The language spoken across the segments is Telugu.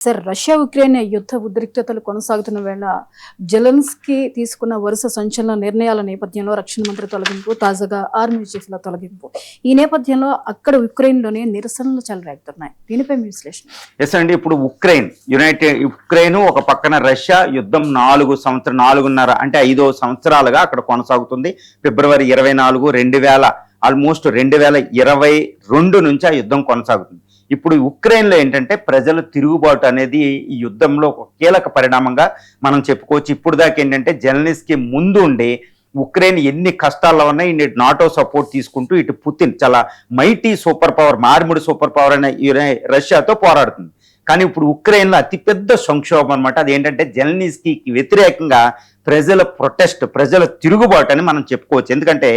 సార్, రష్యా ఉక్రెయిన్ యుద్ధ ఉద్రిక్తతలు కొనసాగుతున్న వేళ జెలెన్స్కీ తీసుకున్న వరుస సంచలన నిర్ణయాల నేపథ్యంలో రక్షణ మంత్రి తొలగింపు, తాజాగా ఆర్మీ చీఫ్ల తొలగింపు. ఈ నేపథ్యంలో అక్కడ ఉక్రెయిన్లోనే నిరసనలు చెలరేగుతున్నాయి. దీనిపై మీ విశ్లేషణ. ఎస్ అండి, ఇప్పుడు ఉక్రెయిన్ ఒక పక్కన రష్యా యుద్ధం 4.5 అంటే 5 సంవత్సరాలుగా అక్కడ కొనసాగుతుంది. ఫిబ్రవరి 24, ఆల్మోస్ట్ 2022 నుంచి ఆ యుద్ధం కొనసాగుతుంది. ఇప్పుడు ఉక్రెయిన్లో ఏంటంటే ప్రజల తిరుగుబాటు అనేది ఈ యుద్ధంలో ఒక కీలక పరిణామంగా మనం చెప్పుకోవచ్చు. ఇప్పుడు దాకా ఏంటంటే జెలెన్స్కీ ముందు ఉండి ఉక్రెయిన్ ఎన్ని కష్టాల్లో ఉన్నాయి, ఇటు నాటో సపోర్ట్ తీసుకుంటూ ఇటు పుతిన్ చాలా మైటీ సూపర్ పవర్, మార్మిడి సూపర్ పవర్ అనే రష్యాతో పోరాడుతుంది. కానీ ఇప్పుడు ఉక్రెయిన్లో అతిపెద్ద సంక్షోభం అనమాట. అదేంటంటే జెలెన్స్కీకి వ్యతిరేకంగా ప్రజల ప్రొటెస్ట్, ప్రజల తిరుగుబాటు అని మనం చెప్పుకోవచ్చు. ఎందుకంటే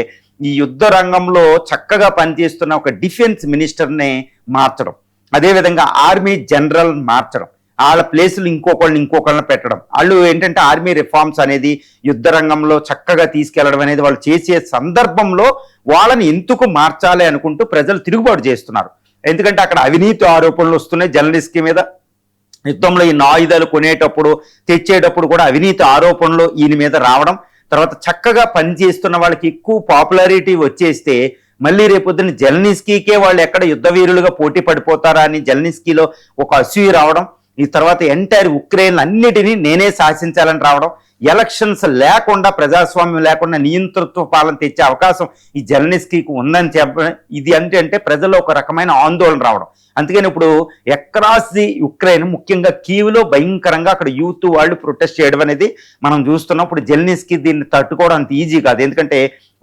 ఈ యుద్ధ రంగంలో చక్కగా పనిచేస్తున్న ఒక డిఫెన్స్ మినిస్టర్ని మార్చడం, అదేవిధంగా ఆర్మీ జనరల్ మార్చడం, వాళ్ళ ప్లేసులు ఇంకొకళ్ళని పెట్టడం, వాళ్ళు ఏంటంటే ఆర్మీ రిఫార్మ్స్ అనేది యుద్ధ రంగంలో చక్కగా తీసుకెళ్లడం అనేది వాళ్ళు చేసే సందర్భంలో వాళ్ళని ఎందుకు మార్చాలి అనుకుంటూ ప్రజలు తిరుగుబాటు చేస్తున్నారు. ఎందుకంటే అక్కడ అవినీతి ఆరోపణలు వస్తున్నాయి జెలెన్స్కీ మీద. యుద్ధంలో ఈ ఆయుధాలు కొనేటప్పుడు తెచ్చేటప్పుడు కూడా అవినీతి ఆరోపణలు ఈయన మీద రావడం, తర్వాత చక్కగా పనిచేస్తున్న వాళ్ళకి ఎక్కువ పాపులారిటీ వచ్చేస్తే మళ్ళీ రేపొద్దున జెలెన్స్కీకే వాళ్ళు ఎక్కడ యుద్ధ వీరులుగా పోటీ పడిపోతారా అని జెలెన్స్కీలో ఒక అసూయ రావడం, ఈ తర్వాత ఎంటైర్ ఉక్రెయిన్ అన్నిటినీ నేనే శాసించాలని రావడం, ఎలక్షన్స్ లేకుండా, ప్రజాస్వామ్యం లేకుండా నియంతృత్వ పాలన తెచ్చే అవకాశం ఈ జెలెన్స్కీకి ఉందని ఇది అంటే ప్రజల్లో ఒక రకమైన ఆందోళన రావడం. అందుకని ఇప్పుడు అక్రాస్ ది ఉక్రెయిన్, ముఖ్యంగా కీవ్లో భయంకరంగా అక్కడ యూత్ వాళ్ళు ప్రొటెస్ట్ చేయడం అనేది మనం చూస్తున్నాం. ఇప్పుడు జెలెన్స్కీ దీన్ని తట్టుకోవడం అంత ఈజీ కాదు. ఎందుకంటే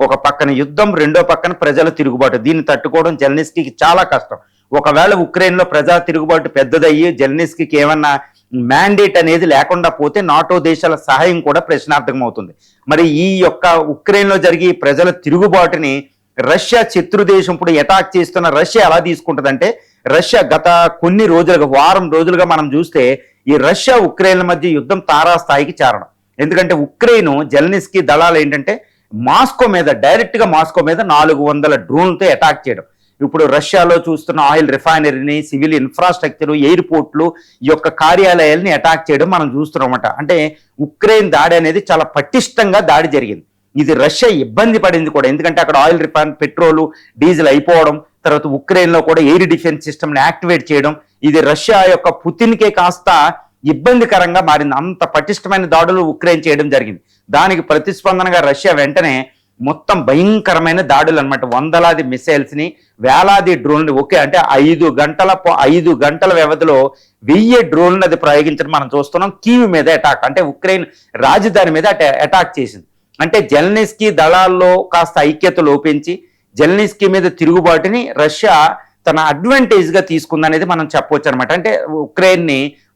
ఒక పక్కన యుద్ధం, రెండో పక్కన ప్రజల తిరుగుబాటు. దీన్ని తట్టుకోవడం జెలెన్స్కీకి చాలా కష్టం. ఒకవేళ ఉక్రెయిన్లో ప్రజా తిరుగుబాటు పెద్దదయ్యి జెలెన్స్కీకి ఏమన్నా మ్యాండేట్ అనేది లేకుండా పోతే నాటో దేశాల సహాయం కూడా ప్రశ్నార్థకం అవుతుంది. మరి ఈ యొక్క ఉక్రెయిన్లో జరిగే ప్రజల తిరుగుబాటుని రష్యా శత్రు దేశం ఇప్పుడు అటాక్ చేస్తున్న రష్యా ఎలా తీసుకుంటుందంటే, రష్యా గత కొన్ని రోజులుగా, వారం రోజులుగా మనం చూస్తే ఈ రష్యా ఉక్రెయిన్ల మధ్య యుద్ధం తారాస్థాయికి చేరడం. ఎందుకంటే ఉక్రెయిన్ జెలెన్స్కీ దళాలు ఏంటంటే మాస్కో మీద, డైరెక్ట్గా మాస్కో మీద 400 డ్రోన్లతో అటాక్ చేయడం. ఇప్పుడు రష్యాలో చూస్తున్న ఆయిల్ రిఫైనరీని, సివిల్ ఇన్ఫ్రాస్ట్రక్చర్, ఎయిర్పోర్ట్లు, ఈ యొక్క కార్యాలయాలని అటాక్ చేయడం మనం చూస్తున్నామట. అంటే ఉక్రెయిన్ దాడి అనేది చాలా పటిష్టంగా దాడి జరిగింది. ఇది రష్యా ఇబ్బంది పడింది కూడా. ఎందుకంటే అక్కడ ఆయిల్ పెట్రోలు, డీజిల్ అయిపోవడం, తర్వాత ఉక్రెయిన్లో కూడా ఎయిర్ డిఫెన్స్ సిస్టమ్ని యాక్టివేట్ చేయడం, ఇది రష్యా యొక్క పుతిన్కే కాస్త ఇబ్బందికరంగా మారింది. అంత పటిష్టమైన దాడులు ఉక్రెయిన్ చేయడం జరిగింది. దానికి ప్రతిస్పందనగా రష్యా వెంటనే మొత్తం భయంకరమైన దాడులు అనమాట. వందలాది మిసైల్స్ని, వేలాది డ్రోన్లు, ఒకే అంటే 5 గంటల వ్యవధిలో 1000 డ్రోన్లు అది ప్రయోగించడం మనం చూస్తున్నాం. కీవ్ మీద అటాక్, అంటే ఉక్రెయిన్ రాజధాని మీద అటాక్ చేసింది. అంటే జెలెన్స్కీ దళాల్లో కాస్త ఐక్యత లోపించి జెలెన్స్కీ మీద తిరుగుబాటుని రష్యా తన అడ్వాంటేజ్గా తీసుకుందనేది మనం చెప్పవచ్చు అనమాట. అంటే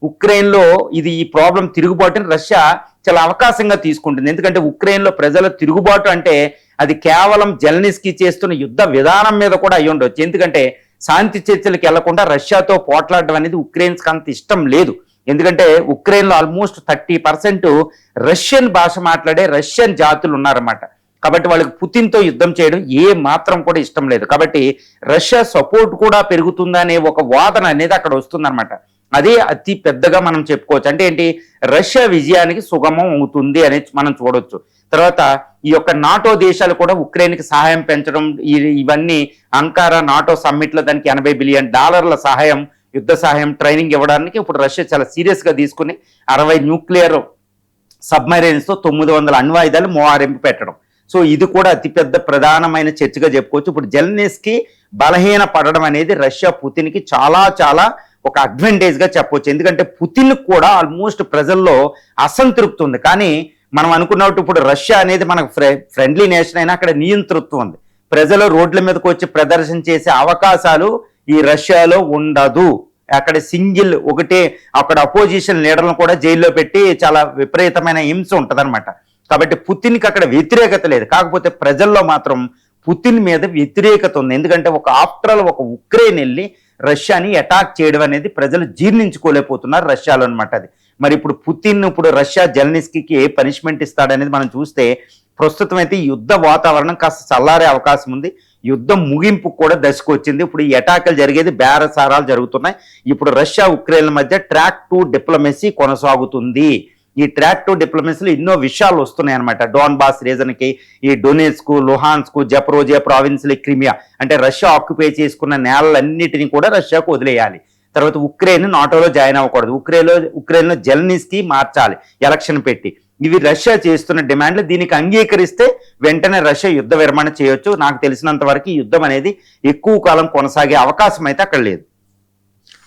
ఉక్రెయిన్లో ఇది ఈ ప్రాబ్లం తిరుగుబాటుని రష్యా చాలా అవకాశంగా తీసుకుంటుంది. ఎందుకంటే ఉక్రెయిన్లో ప్రజల తిరుగుబాటు అంటే అది కేవలం జెలెన్స్కీ చేస్తున్న యుద్ధ విధానం మీద కూడా అయి ఉండొచ్చు. ఎందుకంటే శాంతి చర్చలకు వెళ్లకుండా రష్యాతో పోట్లాడడం అనేది ఉక్రెయిన్స్కి అంత ఇష్టం లేదు. ఎందుకంటే ఉక్రెయిన్లో ఆల్మోస్ట్ 30% రష్యన్ భాష మాట్లాడే రష్యన్ జాతులు ఉన్నారన్నమాట. కాబట్టి వాళ్ళకి పుతిన్తో యుద్ధం చేయడం ఏ మాత్రం కూడా ఇష్టం లేదు. కాబట్టి రష్యా సపోర్ట్ కూడా పెరుగుతుందనే ఒక వాదన అనేది అక్కడ వస్తుందన్నమాట. అదే అతి పెద్దగా మనం చెప్పుకోవచ్చు. అంటే ఏంటి, రష్యా విజయానికి సుగమం అవుతుంది అని మనం చూడొచ్చు. తర్వాత ఈ యొక్క నాటో దేశాలు కూడా ఉక్రెయిన్కి సహాయం పెంచడం, ఇవన్నీ అంకారా నాటో సమ్మిట్లో దానికి $80 బిలియన్ సహాయం, యుద్ధ సహాయం, ట్రైనింగ్ ఇవ్వడానికి ఇప్పుడు రష్యా చాలా సీరియస్గా తీసుకుని 60 న్యూక్లియర్ సబ్మెరైన్స్తో 900 అణ్వాయుధాలు మోహరింపు పెట్టడం. సో ఇది కూడా అతిపెద్ద ప్రధానమైన చర్చగా చెప్పుకోవచ్చు. ఇప్పుడు జెలెన్స్కీ బలహీన పడడం అనేది రష్యా పుతిన్కి చాలా చాలా ఒక అడ్వాంటేజ్గా చెప్పవచ్చు. ఎందుకంటే పుతిన్ కూడా ఆల్మోస్ట్ ప్రజల్లో అసంతృప్తి ఉంది. కానీ మనం అనుకున్నట్టు ఇప్పుడు రష్యా అనేది మనకు ఫ్రెండ్లీ నేషన్ అయినా అక్కడ నియంతృత్వం ఉంది. ప్రజలు రోడ్ల మీదకి వచ్చి ప్రదర్శన చేసే అవకాశాలు ఈ రష్యాలో ఉండదు. అక్కడ ఒకటే అక్కడ అపోజిషన్ లీడర్లను కూడా జైల్లో పెట్టి చాలా విపరీతమైన హింస ఉంటుందన్నమాట. కాబట్టి పుతిన్కి అక్కడ వ్యతిరేకత లేదు. కాకపోతే ప్రజల్లో మాత్రం పుతిన్ మీద వ్యతిరేకత ఉంది. ఎందుకంటే ఆఫ్టర్ ఆల్ ఒక ఉక్రెయిన్ వెళ్ళి రష్యాని అటాక్ చేయడం అనేది ప్రజలు జీర్ణించుకోలేకపోతున్నారు రష్యాలో అనమాట. అది మరి ఇప్పుడు రష్యా జెలెన్స్కీకి ఏ పనిష్మెంట్ ఇస్తాడనేది మనం చూస్తే ప్రస్తుతం అయితే యుద్ధ వాతావరణం కాస్త చల్లారే అవకాశం ఉంది. యుద్ధం ముగింపు కూడా దశకు వచ్చింది. ఇప్పుడు ఈ అటాకులు జరిగేది, బేరసారాలు జరుగుతున్నాయి. ఇప్పుడు రష్యా ఉక్రెయిన్ల మధ్య ట్రాక్ 2 డిప్లొమసీ కొనసాగుతుంది. ఈ ట్రాక్ 2 డిప్లొమసీలో ఎన్నో విషయాలు వస్తున్నాయి అనమాట. డోన్బాస్ రీజన్కి, ఈ డొనెట్స్కు, లుహాన్స్కు, జపరోజియా ప్రావిన్స్లు, క్రిమియా అంటే రష్యా ఆక్యుపై చేసుకున్న నేలలన్నిటినీ కూడా రష్యాకు వదిలేయాలి. తర్వాత ఉక్రెయిన్ నాటోలో జాయిన్ అవ్వకూడదు. ఉక్రెయిన్లో జెలెన్స్కీ మార్చాలి ఎలక్షన్ పెట్టి. ఇవి రష్యా చేస్తున్న డిమాండ్లు. దీనికి అంగీకరిస్తే వెంటనే రష్యా యుద్ధ విరమణ చేయొచ్చు. నాకు తెలిసినంత వరకు ఈ యుద్ధం అనేది ఎక్కువ కాలం కొనసాగే అవకాశం అయితే అక్కడ లేదు.